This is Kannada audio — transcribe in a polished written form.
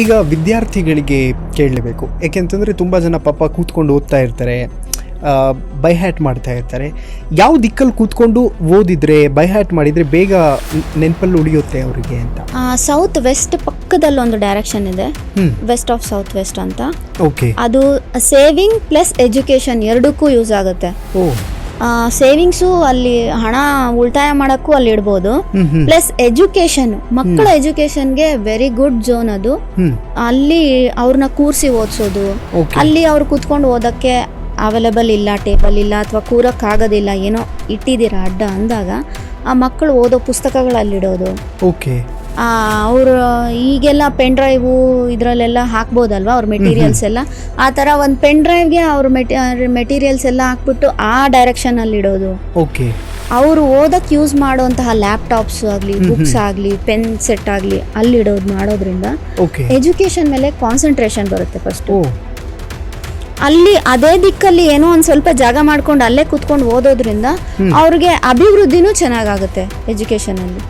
ಈಗ ವಿದ್ಯಾರ್ಥಿಗಳಿಗೆ ಕೇಳಲೇಬೇಕು, ಯಾಕೆಂತಂದರೆ ತುಂಬ ಜನ ಪಾಪ ಕೂತ್ಕೊಂಡು ಓದ್ತಾ ಇರ್ತಾರೆ, ಬೈ ಹ್ಯಾಟ್ ಮಾಡ್ತಾ ಇರ್ತಾರೆ. ಯಾವ ದಿಕ್ಕಲ್ಲಿ ಕೂತ್ಕೊಂಡು ಓದಿದರೆ ಬೈ ಹ್ಯಾಟ್ ಮಾಡಿದರೆ ಬೇಗ ನೆನಪಲ್ಲಿ ಉಳಿಯುತ್ತೆ ಅವರಿಗೆ ಅಂತ? ಸೌತ್ ವೆಸ್ಟ್ ಪಕ್ಕದಲ್ಲಿ ಒಂದು ಡೈರೆಕ್ಷನ್ ಇದೆ, ವೆಸ್ಟ್ ಆಫ್ ಸೌತ್ ವೆಸ್ಟ್ ಅಂತ. ಓಕೆ. ಅದು ಸೇವಿಂಗ್ ಪ್ಲಸ್ ಎಜುಕೇಶನ್ ಎರಡಕ್ಕೂ ಯೂಸ್ ಆಗುತ್ತೆ. ಸೇವಿಂಗ್ಸು ಅಲ್ಲಿ ಹಣ ಉಳಿತಾಯ ಮಾಡೋಕ್ಕೂ ಅಲ್ಲಿ ಇಡ್ಬೋದು, ಪ್ಲಸ್ ಎಜುಕೇಶನ್, ಮಕ್ಕಳ ಎಜುಕೇಶನ್ಗೆ ವೆರಿ ಗುಡ್ ಝೋನ್ ಅದು. ಅಲ್ಲಿ ಅವ್ರನ್ನ ಕೂರಿಸಿ ಓದಿಸೋದು, ಅಲ್ಲಿ ಅವ್ರು ಕೂತ್ಕೊಂಡು ಓದಕ್ಕೆ ಅವೈಲೇಬಲ್ ಇಲ್ಲ, ಟೇಬಲ್ ಇಲ್ಲ ಅಥವಾ ಕೂರಕ್ಕಾಗೋದಿಲ್ಲ, ಏನೋ ಇಟ್ಟಿದ್ದೀರಾ ಅಡ್ಡ ಅಂದಾಗ ಆ ಮಕ್ಕಳು ಓದೋ ಪುಸ್ತಕಗಳಲ್ಲಿಡೋದು. ಓಕೆ. ಅವರು ಈಗೆಲ್ಲ ಪೆನ್ ಡ್ರೈವು ಇದರಲ್ಲೆಲ್ಲ ಹಾಕ್ಬೋದಲ್ವಾ ಅವ್ರ ಮೆಟೀರಿಯಲ್ಸ್ ಎಲ್ಲ, ಆ ಥರ ಒಂದು ಪೆನ್ ಡ್ರೈವ್ಗೆ ಅವ್ರ ಮೆಟೀರಿಯಲ್ಸ್ ಎಲ್ಲ ಹಾಕ್ಬಿಟ್ಟು ಆ ಡೈರೆಕ್ಷನಲ್ಲಿ ಇಡೋದು. ಓಕೆ. ಅವರು ಓದಕ್ಕೆ ಯೂಸ್ ಮಾಡುವಂತಹ ಲ್ಯಾಪ್ಟಾಪ್ಸ್ ಆಗಲಿ, ಬುಕ್ಸ್ ಆಗಲಿ, ಪೆನ್ ಸೆಟ್ ಆಗಲಿ ಅಲ್ಲಿ ಇಡೋದು ಮಾಡೋದ್ರಿಂದ ಎಜುಕೇಷನ್ ಮೇಲೆ ಕಾನ್ಸಂಟ್ರೇಷನ್ ಬರುತ್ತೆ ಫಸ್ಟು. ಅಲ್ಲಿ ಅದೇ ದಿಕ್ಕಲ್ಲಿ ಏನೋ ಒಂದು ಸ್ವಲ್ಪ ಜಾಗ ಮಾಡ್ಕೊಂಡು ಅಲ್ಲೇ ಕೂತ್ಕೊಂಡು ಓದೋದ್ರಿಂದ ಅವ್ರಿಗೆ ಅಭಿವೃದ್ಧಿನೂ ಚೆನ್ನಾಗಾಗುತ್ತೆ ಎಜುಕೇಷನಲ್ಲಿ.